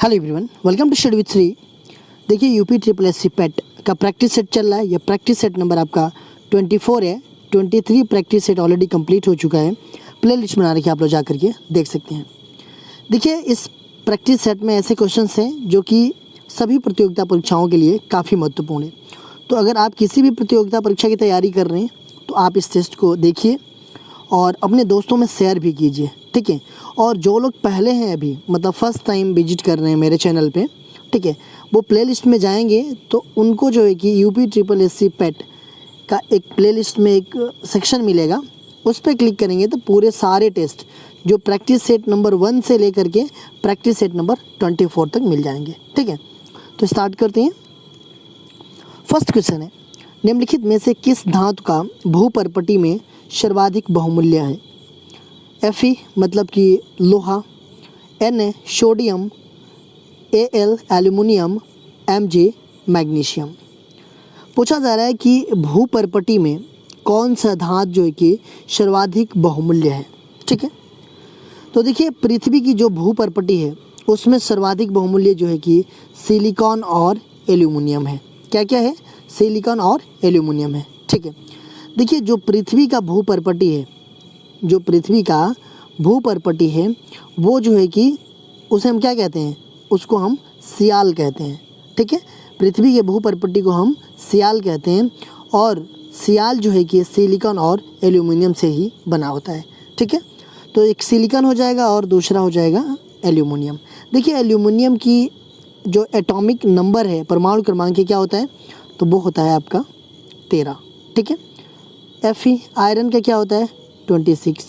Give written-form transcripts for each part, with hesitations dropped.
Hello everyone, welcome to study with Shri. देखिए UP triple S C PET का practice set चल रहा है। यह प्रैक्टिस सेट नंबर आपका 24 है। 23 प्रैक्टिस सेट ऑलरेडी कंप्लीट हो चुका है। प्ले लिस्ट बना रखी है, आप लोग जा करके देख सकते हैं। देखिए इस प्रैक्टिस सेट में ऐसे क्वेश्चंस हैं जो कि सभी प्रतियोगिता परीक्षाओं के लिए काफ़ी महत्वपूर्ण है। तो अगर आप किसी भी प्रतियोगिता परीक्षा की तैयारी कर रहे हैं तो आप इस टेस्ट को देखिए और अपने दोस्तों में शेयर भी कीजिए, ठीक है। और जो लोग पहले हैं अभी मतलब फर्स्ट टाइम विजिट कर रहे हैं मेरे चैनल पे, ठीक है, वो प्लेलिस्ट में जाएंगे तो उनको जो है कि UP triple S C PET का एक प्लेलिस्ट में एक सेक्शन मिलेगा, उस पर क्लिक करेंगे तो पूरे सारे टेस्ट जो प्रैक्टिस सेट नंबर 1 से लेकर के प्रैक्टिस सेट नंबर 24 तक मिल जाएंगे, ठीक है। तो स्टार्ट करते हैं। फर्स्ट क्वेश्चन है, निम्नलिखित में से किस धातु का भूपर्पटी में सर्वाधिक बहुमूल्य है? Fe मतलब कि लोहा, Na sodium, Al aluminium, Mg magnesium. पूछा जा रहा है कि भूपर्पटी में कौन सा धातु जो है कि सर्वाधिक बहुमूल्य है, ठीक है। तो देखिए पृथ्वी की जो भूपर्पटी है उसमें सर्वाधिक बहुमूल्य जो है कि सिलिकॉन और एल्यूमिनियम है। क्या क्या है? सिलिकॉन और एल्यूमिनियम है, ठीक है। देखिए जो पृथ्वी का भूपर्पटी है, जो पृथ्वी का भूपर्पटी है वो जो है कि उसे हम क्या कहते हैं? उसको हम सियाल कहते हैं, ठीक है। पृथ्वी के भूपर्पटी को हम सियाल कहते हैं और सियाल जो है कि सिलिकॉन और एल्यूमिनियम से ही बना होता है, ठीक है। तो एक सिलिकॉन हो जाएगा और दूसरा हो जाएगा एल्यूमिनियम। देखिए एल्यूमिनियम की जो एटॉमिक नंबर है, परमाणु क्रमांक क्या होता है? तो वो होता है आपका 13, ठीक है। Fe आयरन का क्या होता है? 26,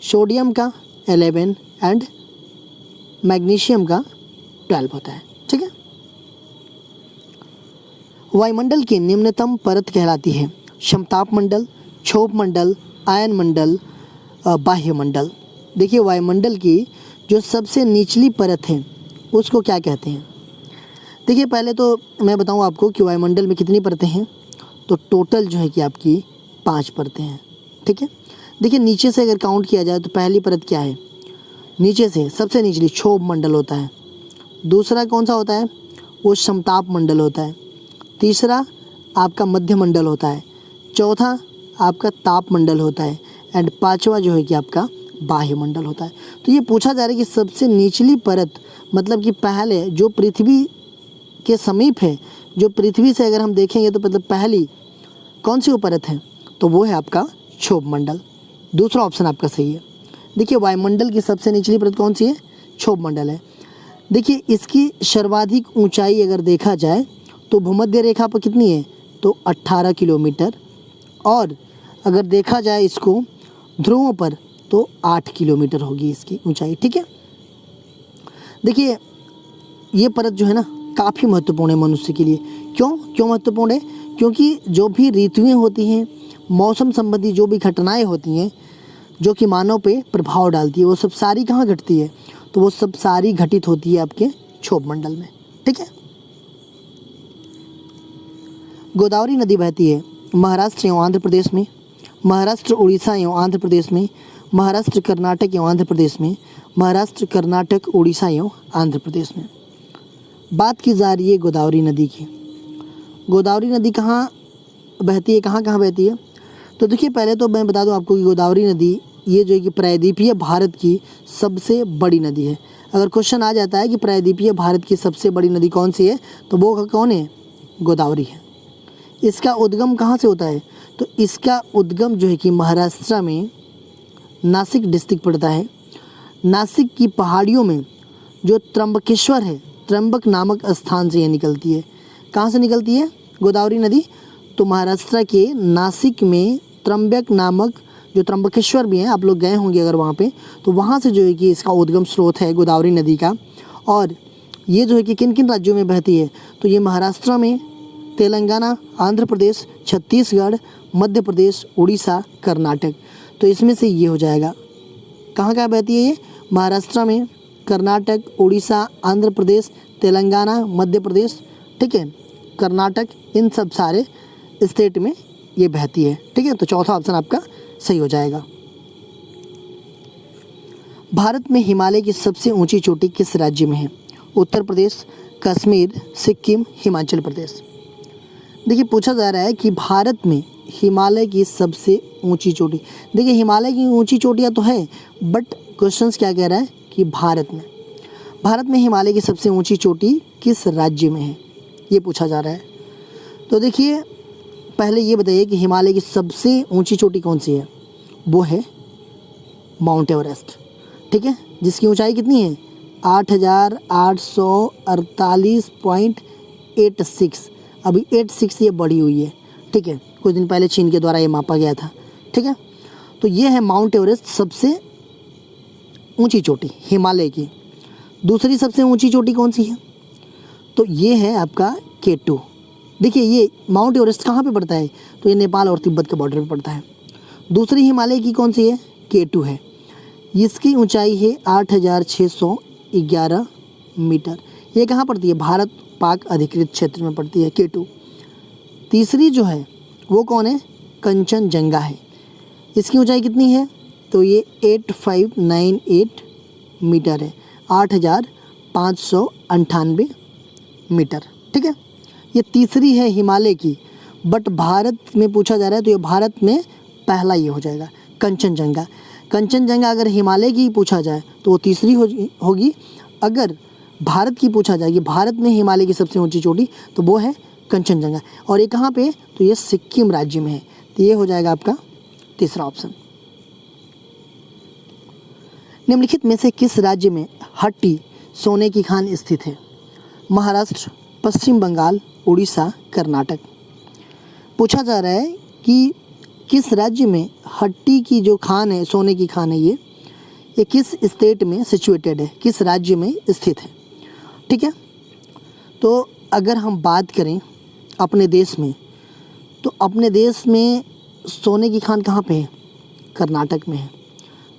सोडियम का 11 एंड मैग्नीशियम का 12 होता है, ठीक है। वायुमंडल की निम्नतम परत कहलाती है समताप मंडल, क्षोभ मंडल, आयन मंडल, बाह्य मंडल। देखिए वायुमंडल की जो सबसे निचली परत है उसको क्या कहते हैं? देखिए पहले तो मैं बताऊं आपको कि वायुमंडल में कितनी परतें हैं। तो टोटल जो है कि आपकी 5 परतें हैं, ठीक है। देखिए नीचे से अगर काउंट किया जाए तो पहली परत क्या है? नीचे से सबसे निचली क्षोभ मंडल होता है। दूसरा कौन सा होता है? वो समताप मंडल होता है। तीसरा आपका मध्य मंडल होता है। चौथा आपका ताप मंडल होता है एंड पांचवा जो है कि आपका बाह्य मंडल होता है। तो ये पूछा जा रहा है कि सबसे निचली परत मतलब कि पहले जो पृथ्वी के समीप है, जो पृथ्वी से अगर हम देखेंगे तो मतलब पहली कौन सी वो परत है? तो वो है आपका क्षोभ मंडल। दूसरा ऑप्शन आपका सही है। देखिए वायुमंडल की सबसे निचली परत कौन सी है? क्षोभ मंडल है। देखिए इसकी सर्वाधिक ऊंचाई अगर देखा जाए तो भूमध्य रेखा पर कितनी है? तो 18 किलोमीटर, और अगर देखा जाए इसको ध्रुवों पर तो 8 किलोमीटर होगी इसकी ऊंचाई, ठीक है। देखिए ये परत जो है ना काफ़ी महत्वपूर्ण है मनुष्य के लिए। क्यों महत्वपूर्ण है? क्योंकि जो भी ऋतुएं होती हैं, मौसम संबंधी जो भी घटनाएं होती हैं जो कि मानव पे प्रभाव डालती है, वो सब सारी कहाँ घटती है? तो वो सब सारी घटित होती है आपके क्षोभ मंडल में, ठीक है। गोदावरी नदी बहती है महाराष्ट्र एवं आंध्र प्रदेश में, महाराष्ट्र उड़ीसा एवं आंध्र प्रदेश में, महाराष्ट्र कर्नाटक एवं आंध्र प्रदेश में, महाराष्ट्र कर्नाटक उड़ीसा एवं आंध्र प्रदेश में। बात की जा रही है गोदावरी नदी की। गोदावरी नदी कहाँ बहती है, कहाँ कहाँ बहती है? तो देखिए पहले तो मैं बता दूं आपको कि गोदावरी नदी ये जो है कि प्रायद्वीपीय भारत की सबसे बड़ी नदी है। अगर क्वेश्चन आ जाता है कि प्रायद्वीपीय भारत की सबसे बड़ी नदी कौन सी है तो वो कौन है? गोदावरी है। इसका उद्गम कहाँ से होता है? तो इसका उद्गम जो है कि महाराष्ट्र में नासिक डिस्ट्रिक्ट पड़ता है। नासिक की पहाड़ियों में जो त्र्यंबकेश्वर है, त्र्यंबक नामक स्थान से ये निकलती है। कहाँ से निकलती है गोदावरी नदी? तो महाराष्ट्र के नासिक में त्र्यंबक नामक जो त्र्यंबकेश्वर भी है, आप लोग गए होंगे अगर वहाँ पे, तो वहाँ से जो है कि इसका उद्गम स्रोत है गोदावरी नदी का। और ये जो है कि किन किन राज्यों में बहती है? तो ये महाराष्ट्र में, तेलंगाना, आंध्र प्रदेश, छत्तीसगढ़, मध्य प्रदेश, उड़ीसा, कर्नाटक। तो इसमें से ये हो जाएगा। कहाँ कहाँ बहती है ये? महाराष्ट्र में, कर्नाटक, उड़ीसा, आंध्र प्रदेश, तेलंगाना, मध्य प्रदेश, ठीक है, कर्नाटक, इन सब सारे स्टेट में ये बहती है, ठीक है। तो चौथा ऑप्शन आपका सही हो जाएगा। भारत में हिमालय की सबसे ऊंची चोटी किस राज्य में है? उत्तर प्रदेश, कश्मीर, सिक्किम, हिमाचल प्रदेश। देखिए पूछा जा रहा है कि भारत में हिमालय की सबसे ऊंची चोटी। देखिए हिमालय की ऊंची चोटियाँ तो है, बट क्वेश्चंस क्या कह रहा है कि भारत में हिमालय की सबसे ऊंची चोटी किस राज्य में है, ये पूछा जा रहा है। तो देखिए पहले ये बताइए कि हिमालय की सबसे ऊंची चोटी कौन सी है। वो है माउंट एवरेस्ट, ठीक है, जिसकी ऊंचाई कितनी है 8,848.86। अभी 86 ये बढ़ी हुई है, ठीक है, कुछ दिन पहले चीन के द्वारा ये मापा गया था, ठीक है। तो ये है माउंट एवरेस्ट, सबसे ऊंची चोटी हिमालय की। दूसरी सबसे ऊंची चोटी कौन सी है, तो ये है आपका K2। देखिए ये माउंट एवरेस्ट कहाँ पे पड़ता है, तो ये नेपाल और तिब्बत के बॉर्डर पे पड़ता है। दूसरी हिमालय की कौन सी है, K2 है, इसकी ऊंचाई है 8,611 मीटर। ये कहाँ पड़ती है, भारत पाक अधिकृत क्षेत्र में पड़ती है K2। तीसरी जो है वो कौन है, कंचनजंगा है, इसकी ऊंचाई कितनी है, तो ये 8598 मीटर है, 8,598 मीटर, ठीक है। ये तीसरी है हिमालय की, बट भारत में पूछा जा रहा है तो ये भारत में पहला ये हो जाएगा कंचनजंगा। कंचनजंगा अगर हिमालय की पूछा जाए तो वो तीसरी होगी। अगर भारत की पूछा जाए कि भारत में हिमालय की सबसे ऊंची चोटी, तो वो है कंचनजंगा। और ये कहाँ पे, तो ये सिक्किम राज्य में है, तो ये हो जाएगा आपका तीसरा ऑप्शन। निम्नलिखित में से किस राज्य में हट्टी सोने की खान स्थित है। महाराष्ट्र, पश्चिम बंगाल, उड़ीसा, कर्नाटक। पूछा जा रहा है कि किस राज्य में हट्टी की जो खान है, सोने की खान है, ये किस स्टेट में सिचुएटेड है, किस राज्य में स्थित है, ठीक है। तो अगर हम बात करें अपने देश में, तो अपने देश में सोने की खान कहाँ पे है, कर्नाटक में है।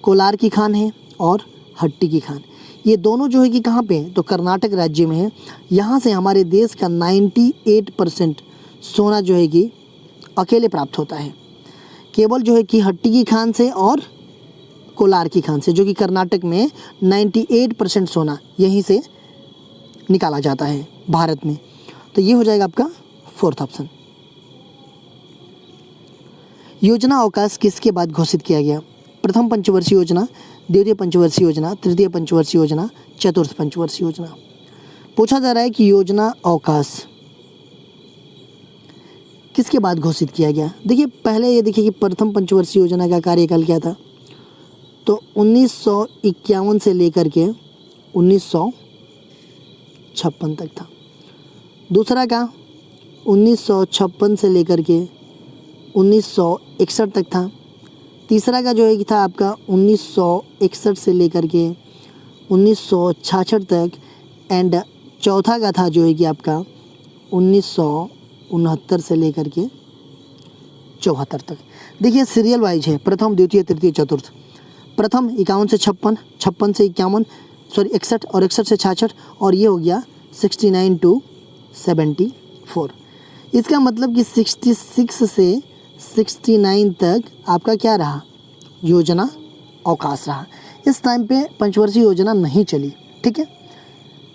कोलार की खान है और हट्टी की खान, ये दोनों जो है कि कहाँ पे है, तो कर्नाटक राज्य में है। यहाँ से हमारे देश का 98% सोना जो है कि अकेले प्राप्त होता है, केवल जो है कि हट्टी की खान से और कोलार की खान से, जो कि कर्नाटक में 98% सोना यहीं से निकाला जाता है भारत में। तो ये हो जाएगा आपका फोर्थ ऑप्शन। योजना अवकाश किसके बाद घोषित किया गया। प्रथम पंचवर्षीय योजना, द्वितीय पंचवर्षीय योजना, तृतीय पंचवर्षीय योजना, चतुर्थ पंचवर्षीय योजना। पूछा जा रहा है कि योजना अवकाश किसके बाद घोषित किया गया। देखिए पहले ये देखिए कि प्रथम पंचवर्षीय योजना का कार्यकाल क्या था, तो 1951 से लेकर के 1956 तक था। दूसरा का 1956 से लेकर के 1961 तक था। तीसरा का जो है कि था आपका 1961 से लेकर के 1966 तक, एंड चौथा का था जो है कि आपका 1969 से लेकर के 74 तक। देखिए सीरियल वाइज है, प्रथम, द्वितीय, तृतीय, चतुर्थ। प्रथम 51 से 56, 56 से 51, सॉरी 61, और 61 से 66, और ये हो गया 69 टू 74। इसका मतलब कि 66 से 69 तक आपका क्या रहा, योजना अवकाश रहा। इस टाइम पे पंचवर्षीय योजना नहीं चली, ठीक है,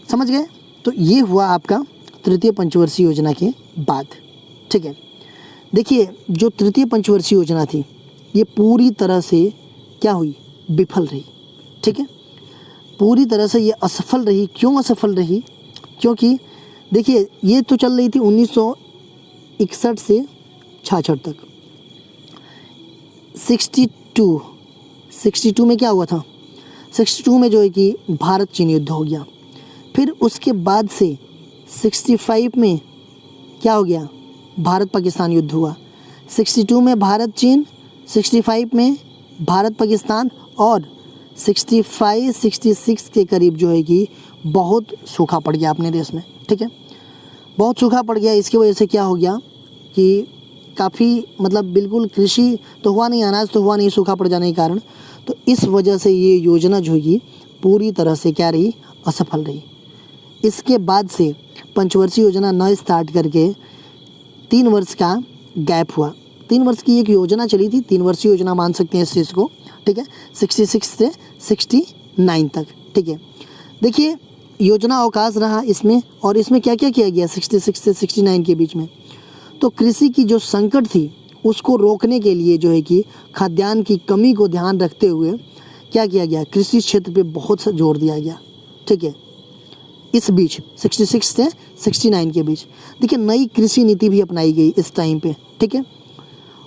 समझ गए। तो ये हुआ आपका तृतीय पंचवर्षीय योजना के बाद, ठीक है। देखिए जो तृतीय पंचवर्षीय योजना थी ये पूरी तरह से क्या हुई, विफल रही, ठीक है, पूरी तरह से ये असफल रही। क्यों असफल रही, क्योंकि देखिए ये तो चल रही थी 1961 से 66 तक। 62 में क्या हुआ था, 62 में जो है कि भारत चीन युद्ध हो गया। फिर उसके बाद से 65 में क्या हो गया, भारत पाकिस्तान युद्ध हुआ। 62 में भारत चीन, 65 में भारत पाकिस्तान, और 65-66 के करीब जो है कि बहुत सूखा पड़ गया अपने देश में, ठीक है, बहुत सूखा पड़ गया। इसकी वजह से क्या हो गया कि काफ़ी मतलब बिल्कुल कृषि तो हुआ नहीं, अनाज तो हुआ नहीं, सूखा पड़ जाने के कारण। तो इस वजह से ये योजना जो है कि पूरी तरह से क्या रही, असफल रही। इसके बाद से पंचवर्षीय योजना न स्टार्ट करके 3 वर्ष का गैप हुआ। 3 वर्ष की एक योजना चली थी, 3 वर्षीय योजना मान सकते हैं इस चीज़ को, ठीक है, 66 से 69 तक, ठीक है। देखिए योजना अवकाश रहा इसमें, और इसमें क्या क्या किया गया 66 से 69 के बीच में। तो कृषि की जो संकट थी उसको रोकने के लिए जो है कि खाद्यान्न की कमी को ध्यान रखते हुए क्या किया गया, कृषि क्षेत्र पे बहुत सा जोर दिया गया। ठीक है, इस बीच 66 से 69 के बीच देखिए नई कृषि नीति भी अपनाई गई इस टाइम पे। ठीक है,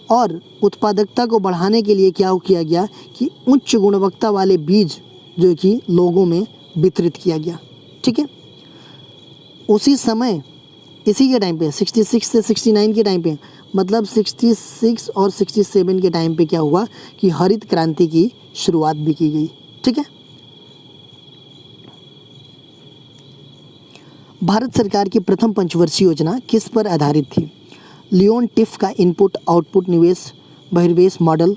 और उत्पादकता को बढ़ाने के लिए क्या किया गया कि उच्च गुणवत्ता वाले बीज जो कि लोगों में वितरित किया गया। ठीक है, उसी समय इसी के टाइम पे 66 से 69 के टाइम पे, मतलब 66 और 67 के टाइम पे क्या हुआ कि हरित क्रांति की शुरुआत भी की गई। ठीक है, भारत सरकार की प्रथम पंचवर्षीय योजना किस पर आधारित थी? लियोन टिफ का इनपुट आउटपुट निवेश बहिर्वेश मॉडल,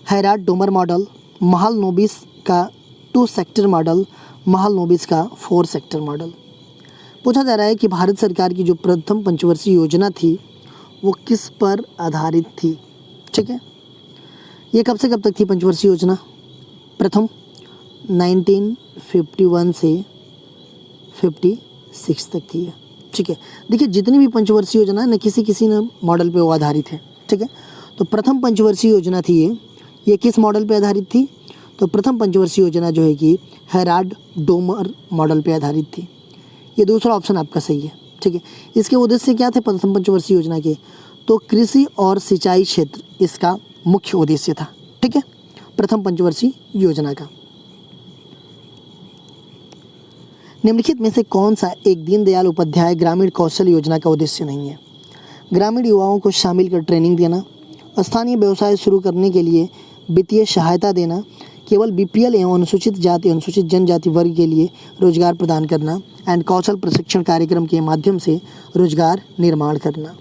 हैराड डोमर मॉडल, महालनोबिस का 2 सेक्टर मॉडल, महालनोबिस का 4 सेक्टर मॉडल। पूछा जा रहा है कि भारत सरकार की जो प्रथम पंचवर्षीय योजना थी वो किस पर आधारित थी। ठीक है, ये कब से कब तक थी पंचवर्षीय योजना? प्रथम 1951 से 56 तक थी है। ठीक है, देखिए जितनी भी पंचवर्षीय योजना है न किसी न मॉडल पे वो आधारित है। ठीक है, तो प्रथम पंचवर्षीय योजना थी ये किस मॉडल पे आधारित थी? तो प्रथम पंचवर्षीय योजना जो है कि हैराड डोमर मॉडल पे आधारित थी। ये दूसरा ऑप्शन आपका सही है। ठीक है, इसके उद्देश्य क्या थे प्रथम पंचवर्षीय योजना के? तो कृषि और सिंचाई क्षेत्र इसका मुख्य उद्देश्य था। ठीक है, प्रथम पंचवर्षीय योजना का। निम्नलिखित में से कौन सा एक दीनदयाल उपाध्याय ग्रामीण कौशल योजना का उद्देश्य नहीं है? ग्रामीण युवाओं को शामिल कर ट्रेनिंग देना, स्थानीय व्यवसाय शुरू करने के लिए वित्तीय सहायता देना, केवल बीपीएल एवं अनुसूचित जाति अनुसूचित जनजाति वर्ग के लिए रोजगार प्रदान करना एंड कौशल प्रशिक्षण कार्यक्रम के माध्यम से रोजगार निर्माण करना।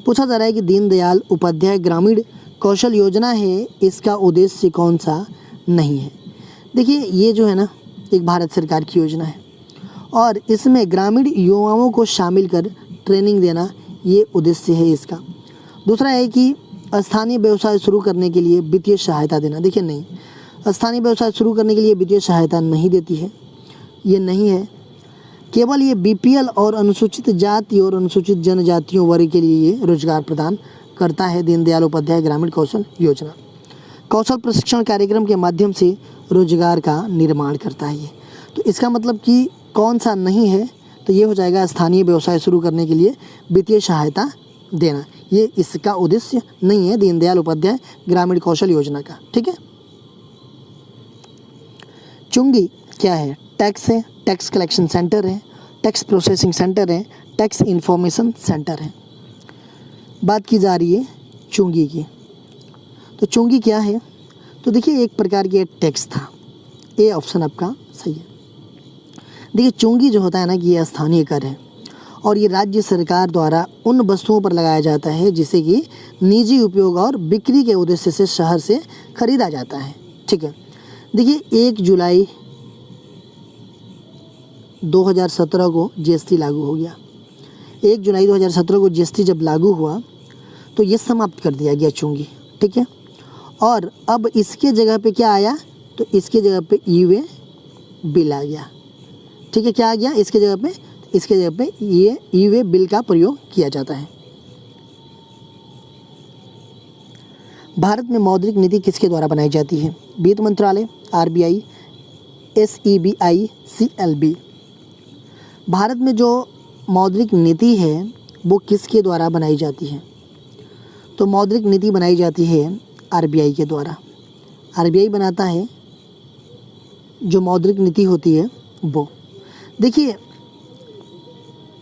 पूछा जा रहा है कि दीनदयाल उपाध्याय ग्रामीण कौशल योजना है, इसका उद्देश्य कौन सा नहीं है? देखिए ये जो है ना एक भारत सरकार की योजना है और इसमें ग्रामीण युवाओं को शामिल कर ट्रेनिंग देना ये उद्देश्य है इसका। दूसरा है कि स्थानीय व्यवसाय शुरू करने के लिए वित्तीय सहायता देना। देखिए नहीं, स्थानीय व्यवसाय शुरू करने के लिए वित्तीय सहायता नहीं देती है, ये नहीं है। केवल ये बीपीएल और अनुसूचित जाति और अनुसूचित जनजातियों वर्ग के लिए ये रोजगार प्रदान करता है दीनदयाल उपाध्याय ग्रामीण कौशल योजना। कौशल प्रशिक्षण कार्यक्रम के माध्यम से रोजगार का निर्माण करता है ये। तो इसका मतलब कि कौन सा नहीं है? तो ये हो जाएगा स्थानीय व्यवसाय शुरू करने के लिए वित्तीय सहायता देना, ये इसका उद्देश्य नहीं है दीनदयाल उपाध्याय ग्रामीण कौशल योजना का। ठीक है, चुंगी क्या है? टैक्स है, टैक्स कलेक्शन सेंटर है, टैक्स प्रोसेसिंग सेंटर है, टैक्स इंफॉर्मेशन सेंटर है। बात की जा रही है चुंगी की, तो चुंगी क्या है? तो देखिए एक प्रकार की टैक्स था, ए ऑप्शन आपका सही है। देखिए चुंगी जो होता है ना कि ये स्थानीय कर है और ये राज्य सरकार द्वारा उन वस्तुओं पर लगाया जाता है जिसे कि निजी उपयोग और बिक्री के उद्देश्य से शहर से खरीदा जाता है। ठीक है, देखिए 1 जुलाई 2017 को जीएसटी लागू हो गया। 1 जुलाई 2017 को जीएसटी जब लागू हुआ तो ये समाप्त कर दिया गया चुंगी। ठीक है, और अब इसके जगह पे क्या आया? तो इसके जगह पे ई-वे बिल आ गया। ठीक है, क्या आ गया इसके जगह पे? इसके जगह पे ये ई-वे बिल का प्रयोग किया जाता है। भारत में मौद्रिक नीति किसके द्वारा बनाई जाती है? वित्त मंत्रालय, आरबीआई, एसईबीआई, सीएलबी। भारत में जो मौद्रिक नीति है वो किसके द्वारा बनाई जाती है? तो मौद्रिक नीति बनाई जाती है आरबीआई के द्वारा। आरबीआई बनाता है जो मौद्रिक नीति होती है वो। देखिए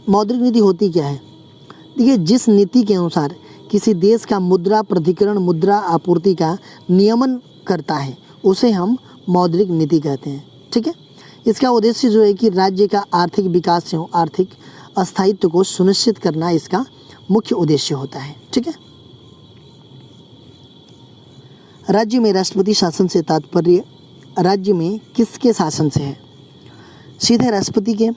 मौद्रिक नीति होती क्या है? देखिए जिस नीति के अनुसार किसी देश का मुद्रा प्राधिकरण मुद्रा आपूर्ति का नियमन करता है उसे हम मौद्रिक नीति कहते हैं। ठीक है, इसका उद्देश्य जो है कि राज्य का आर्थिक विकास एवं आर्थिक अस्थायित्व को सुनिश्चित करना इसका मुख्य उद्देश्य होता है। ठीक है, राज्य में राष्ट्रपति शासन से तात्पर्य राज्य में किसके शासन से है? सीधे राष्ट्रपति के,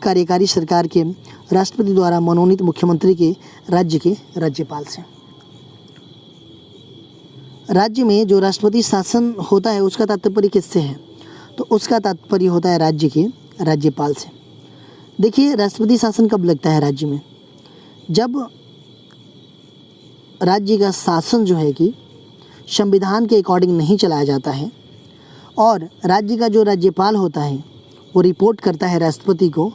कार्यकारी सरकार के, राष्ट्रपति द्वारा मनोनीत मुख्यमंत्री के, राज्य के राज्यपाल से। राज्य में जो राष्ट्रपति शासन होता है उसका तात्पर्य किससे है? तो उसका तात्पर्य होता है राज्य के राज्यपाल से। देखिए राष्ट्रपति शासन कब लगता है राज्य में, जब राज्य का शासन जो है कि संविधान के अकॉर्डिंग नहीं चलाया जाता है और राज्य का जो राज्यपाल होता है वो रिपोर्ट करता है राष्ट्रपति को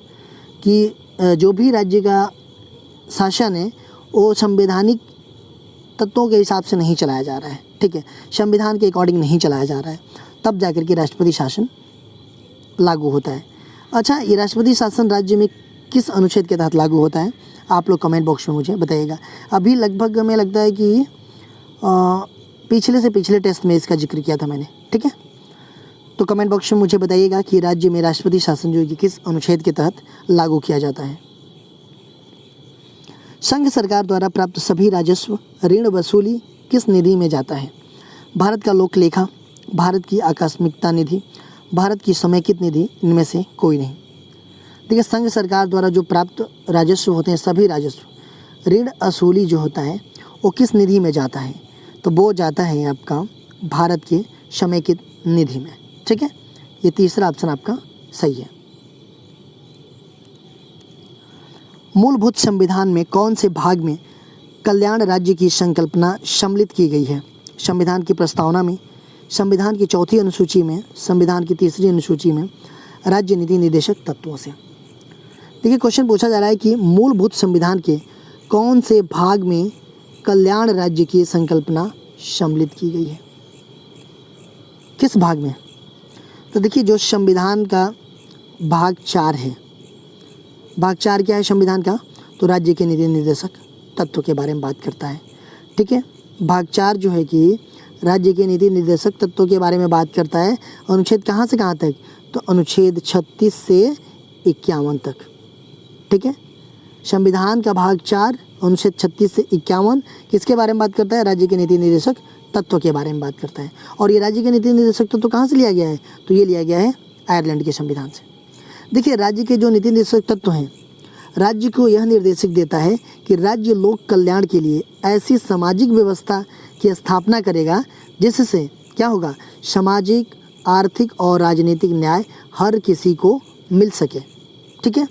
कि जो भी राज्य का शासन है वो संवैधानिक तत्वों के हिसाब से नहीं चलाया जा रहा है, ठीक है, संविधान के अकॉर्डिंग नहीं चलाया जा रहा है, तब जाकर के राष्ट्रपति शासन लागू होता है। अच्छा, ये राष्ट्रपति शासन राज्य में किस अनुच्छेद के तहत लागू होता है, आप लोग कमेंट बॉक्स में मुझे बताइएगा। अभी लगभग हमें लगता है कि पिछले से पिछले टेस्ट में इसका जिक्र किया था मैंने, ठीक है। तो कमेंट बॉक्स में मुझे बताइएगा कि राज्य में राष्ट्रपति शासन जो है कि किस अनुच्छेद के तहत लागू किया जाता है। संघ सरकार द्वारा प्राप्त सभी राजस्व ऋण वसूली किस निधि में जाता है? भारत का लोक लेखा, भारत की आकस्मिकता निधि, भारत की समेकित निधि, इनमें से कोई नहीं। देखिए संघ सरकार द्वारा जो प्राप्त राजस्व होते हैं, सभी राजस्व ऋण वसूली जो होता है वो किस निधि में जाता है? तो वो जाता है आपका भारत के समेकित निधि में, ठीक है। ये तीसरा ऑप्शन आपका सही है। मूलभूत संविधान में कौन से भाग में कल्याण राज्य की संकल्पना सम्मिलित की गई है? संविधान की प्रस्तावना में, संविधान की चौथी अनुसूची में, संविधान की तीसरी अनुसूची में, राज्य नीति निर्देशक तत्वों से। देखिए क्वेश्चन पूछा जा रहा है कि मूलभूत संविधान के कौन से भाग में कल्याण राज्य की संकल्पना सम्मिलित की गई है, किस भाग में? तो देखिए जो संविधान का भाग 4 है, भाग 4 क्या है संविधान का? तो राज्य के नीति निर्देशक तत्व के बारे में बात करता है, ठीक है। भाग 4 जो है कि राज्य के नीति निर्देशक तत्वों के बारे में बात करता है। अनुच्छेद कहाँ से कहाँ तक? तो अनुच्छेद 36 से 51 तक, ठीक है। संविधान का भाग 4 अनुच्छेद 36 से 51 किसके बारे में बात करता है? राज्य के नीति निर्देशक तत्व के बारे में बात करता है। और ये राज्य के नीति निर्देशक तत्व कहाँ से लिया गया है? तो ये लिया गया है आयरलैंड के संविधान से। देखिए राज्य के जो नीति निर्देशक तत्व हैं, राज्य को यह निर्देशित देता है कि राज्य लोक कल्याण के लिए ऐसी सामाजिक व्यवस्था की स्थापना करेगा जिससे क्या होगा? सामाजिक, आर्थिक और राजनीतिक न्याय हर किसी को मिल सके, ठीक है।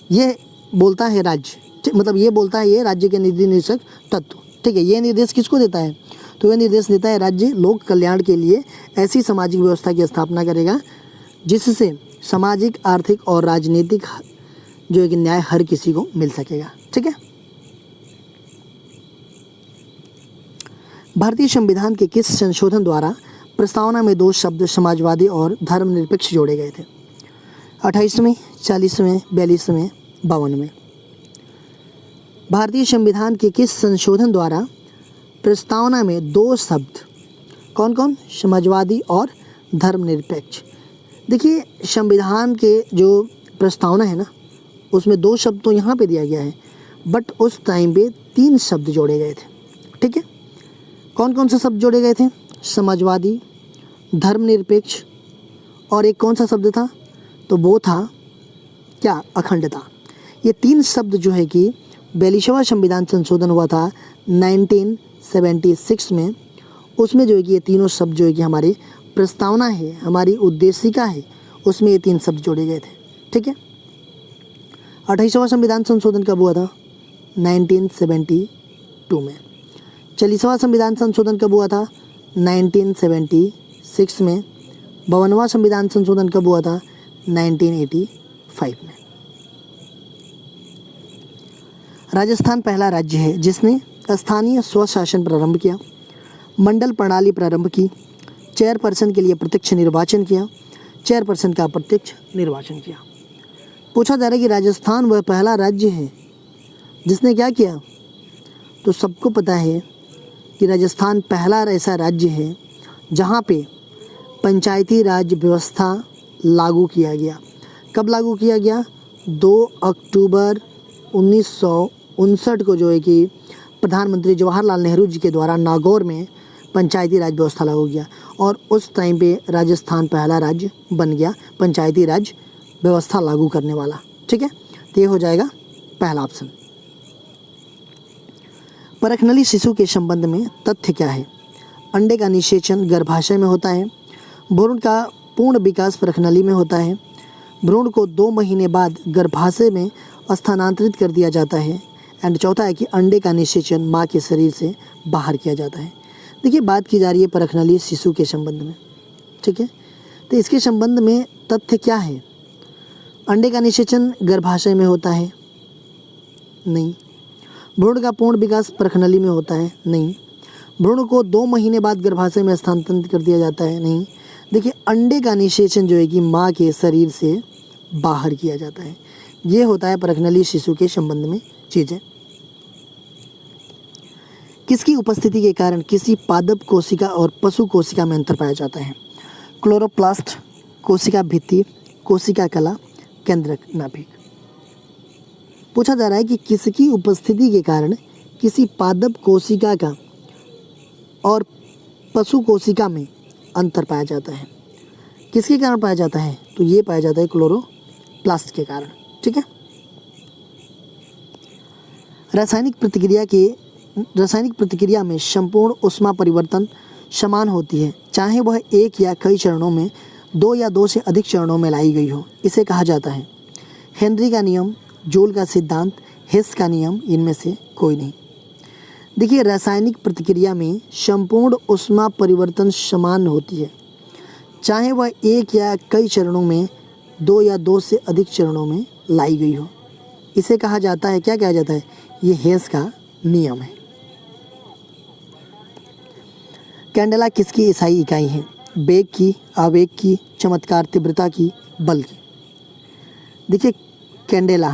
ये बोलता है राज्य, मतलब ये बोलता है ये राज्य के नीति निर्देशक तत्व, ठीक है। ये निर्देश किसको देता है? तो यह निर्देश देता है राज्य लोक कल्याण के लिए ऐसी सामाजिक व्यवस्था की स्थापना करेगा जिससे सामाजिक, आर्थिक और राजनीतिक जो है कि न्याय हर किसी को मिल सकेगा, ठीक है। भारतीय संविधान के किस संशोधन द्वारा प्रस्तावना में 2 शब्द समाजवादी और धर्मनिरपेक्ष जोड़े गए थे? 28वें, 40वें, 42वें, 52वें। भारतीय संविधान के किस संशोधन द्वारा प्रस्तावना में 2 शब्द, कौन कौन? समाजवादी और धर्मनिरपेक्ष। देखिए संविधान के जो प्रस्तावना है ना, उसमें 2 शब्द तो यहाँ पे दिया गया है, बट उस टाइम पे 3 शब्द जोड़े गए थे, ठीक है। कौन कौन से शब्द जोड़े गए थे? समाजवादी, धर्मनिरपेक्ष और एक कौन सा शब्द था? तो वो था क्या? अखंडता। ये 3 शब्द जो है कि 42वां संविधान संशोधन हुआ था 1976 में, उसमें जो है कि ये तीनों शब्द जो है कि हमारी प्रस्तावना है, हमारी उद्देशिका है, उसमें ये 3 शब्द जोड़े गए थे, ठीक है। 28वां संविधान संशोधन कब हुआ था? 1972 में। 40वां संविधान संशोधन कब हुआ था? 1976 में। 52वां संविधान संशोधन कब हुआ था? 1985 में। राजस्थान पहला राज्य है जिसने स्थानीय स्वशासन प्रारंभ किया, मंडल प्रणाली प्रारंभ की, चेयरपर्सन के लिए प्रत्यक्ष निर्वाचन किया, चेयरपर्सन का अप्रत्यक्ष निर्वाचन किया। पूछा जा रहा है कि राजस्थान वह पहला राज्य है जिसने क्या किया? तो सबको पता है कि राजस्थान पहला ऐसा राज्य है जहाँ पे पंचायती राज व्यवस्था लागू किया गया। कब लागू किया गया? 2 अक्टूबर 1959 को जो है कि प्रधानमंत्री जवाहरलाल नेहरू जी के द्वारा नागौर में पंचायती राज व्यवस्था लागू किया और उस टाइम पे राजस्थान पहला राज्य बन गया पंचायती राज व्यवस्था लागू करने वाला, ठीक है। तो ये हो जाएगा पहला ऑप्शन। परखनली शिशु के संबंध में तथ्य क्या है? अंडे का निषेचन गर्भाशय में होता है, भ्रूण का पूर्ण विकास परखनली में होता है, भ्रूण को 2 महीने बाद गर्भाशय में स्थानांतरित कर दिया जाता है। एंड चौथा है कि अंडे का निषेचन माँ के शरीर से बाहर किया जाता है। देखिए बात की जा रही है परखनली शिशु के संबंध में, ठीक है। तो इसके संबंध में तथ्य क्या है? अंडे का निषेचन गर्भाशय में होता है? नहीं। भ्रूण का पूर्ण विकास परखनली में होता है? नहीं। भ्रूण को 2 महीने बाद गर्भाशय में स्थानांतरित कर दिया जाता है? नहीं। देखिए अंडे का निषेचन जो है कि माँ के शरीर से बाहर किया जाता है। ये होता है परखनली शिशु के संबंध में चीज़ें। किसकी उपस्थिति के कारण किसी पादप कोशिका और पशु कोशिका में अंतर पाया जाता है? क्लोरोप्लास्ट, कोशिका भित्ति, कोशिका कला, केंद्रक नाभिक। पूछा जा रहा है कि किसकी उपस्थिति के कारण किसी पादप कोशिका का और पशु कोशिका में अंतर पाया जाता है। किसके कारण पाया जाता है? तो ये पाया जाता है क्लोरोप्लास्ट के कारण, ठीक है। रासायनिक प्रतिक्रिया में संपूर्ण ऊष्मा परिवर्तन समान होती है, चाहे वह एक या कई चरणों में, 2 या 2 से अधिक चरणों में लाई गई हो। इसे कहा जाता है हेनरी का नियम, जूल का सिद्धांत, हेस का नियम, इनमें से कोई नहीं। देखिए रासायनिक प्रतिक्रिया में संपूर्ण ऊष्मा परिवर्तन समान होती है, चाहे वह एक या कई चरणों में, 2 या 2 से अधिक चरणों में लाई गई हो। इसे कहा जाता है, क्या कहा जाता है? ये हेस का नियम है। कैंडेला किसकी एसआई इकाई है? वेग की, आवेग की, चमत्कार, तीव्रता की, बल की। देखिए कैंडेला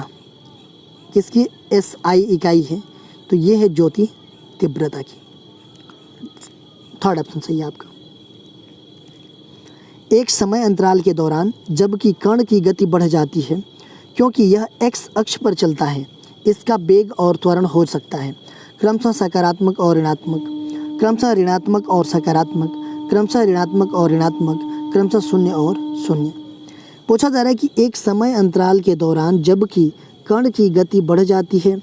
किसकी एसआई इकाई है? तो ये है ज्योति तीव्रता की। थर्ड ऑप्शन सही है आपका। एक समय अंतराल के दौरान जबकि कण की गति बढ़ जाती है, क्योंकि यह एक्स अक्ष पर चलता है, इसका वेग और त्वरण हो सकता है क्रमशः सकारात्मक और ऋणात्मक, क्रमशः ऋणात्मक और सकारात्मक, क्रमशः ऋणात्मक और ऋणात्मक, क्रमशः शून्य और शून्य। पूछा जा रहा है कि एक समय अंतराल के दौरान जबकि कण की गति बढ़ जाती है,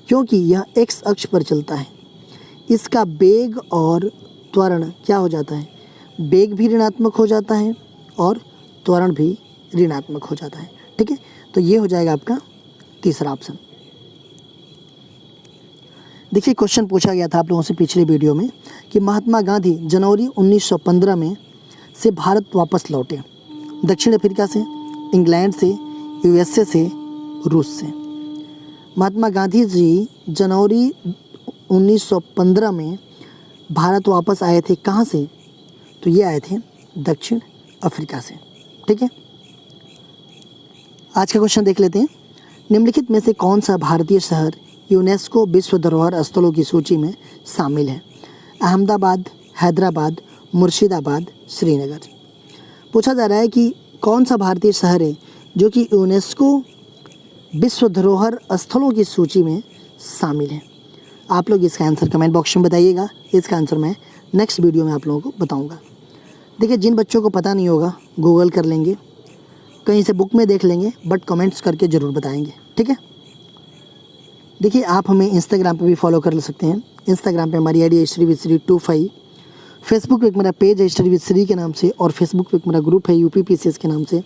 क्योंकि यह एक्स अक्ष पर चलता है, इसका वेग और त्वरण क्या हो जाता है? वेग भी ऋणात्मक हो जाता है और त्वरण भी ऋणात्मक हो जाता है, ठीक है। तो ये हो जाएगा आपका तीसरा ऑप्शन। देखिए क्वेश्चन पूछा गया था आप लोगों से पिछले वीडियो में कि महात्मा गांधी जनवरी 1915 में से भारत वापस लौटे, दक्षिण अफ्रीका से, इंग्लैंड से, यूएसए से, रूस से। महात्मा गांधी जी जनवरी 1915 में भारत वापस आए थे, कहाँ से? तो ये आए थे दक्षिण अफ्रीका से, ठीक है। आज का क्वेश्चन देख लेते हैं। निम्नलिखित में से कौन सा भारतीय शहर यूनेस्को विश्व धरोहर स्थलों की सूची में शामिल है? अहमदाबाद, हैदराबाद, मुर्शिदाबाद, श्रीनगर। पूछा जा रहा है कि कौन सा भारतीय शहर है जो कि यूनेस्को विश्व धरोहर स्थलों की सूची में शामिल है। आप लोग इसका आंसर कमेंट बॉक्स में बताइएगा। इसका आंसर मैं नेक्स्ट वीडियो में आप लोगों को बताऊंगा। देखिए जिन बच्चों को पता नहीं होगा गूगल कर लेंगे, कहीं से बुक में देख लेंगे, बट कमेंट्स करके ज़रूर बताएंगे, ठीक है। देखिए आप हमें इंस्टाग्राम पे भी फॉलो कर सकते हैं। इंस्टाग्राम पे हमारी आईडी है स्टडी विद श्री 25। फेसबुक पे एक मेरा पेज है स्टडी विद श्री के नाम से, और फेसबुक पे एक मेरा ग्रुप है यूपीपीसीएस के नाम से,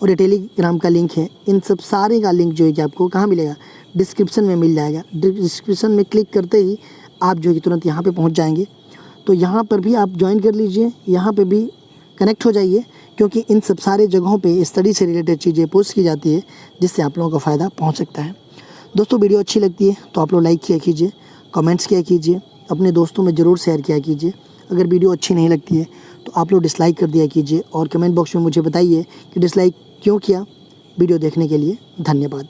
और ये टेलीग्राम का लिंक है। इन सब सारे का लिंक जो है कि आपको कहाँ मिलेगा? डिस्क्रिप्शन में मिल जाएगा। डिस्क्रिप्शन में क्लिक करते ही आप जो है कि तुरंत यहाँ पर पहुँच जाएंगे। तो यहाँ पर भी आप ज्वाइन कर लीजिए, यहाँ पर भी कनेक्ट हो जाइए, क्योंकि इन सब सारे जगहों पे स्टडी से रिलेटेड चीज़ें पोस्ट की जाती है, जिससे आप लोगों को फ़ायदा पहुँच सकता है। दोस्तों वीडियो अच्छी लगती है तो आप लोग लाइक किया कीजिए, कमेंट्स किया कीजिए, अपने दोस्तों में ज़रूर शेयर किया कीजिए। अगर वीडियो अच्छी नहीं लगती है तो आप लोग डिसलाइक कर दिया कीजिए, और कमेंट बॉक्स में मुझे बताइए कि डिसलाइक क्यों किया। वीडियो देखने के लिए धन्यवाद।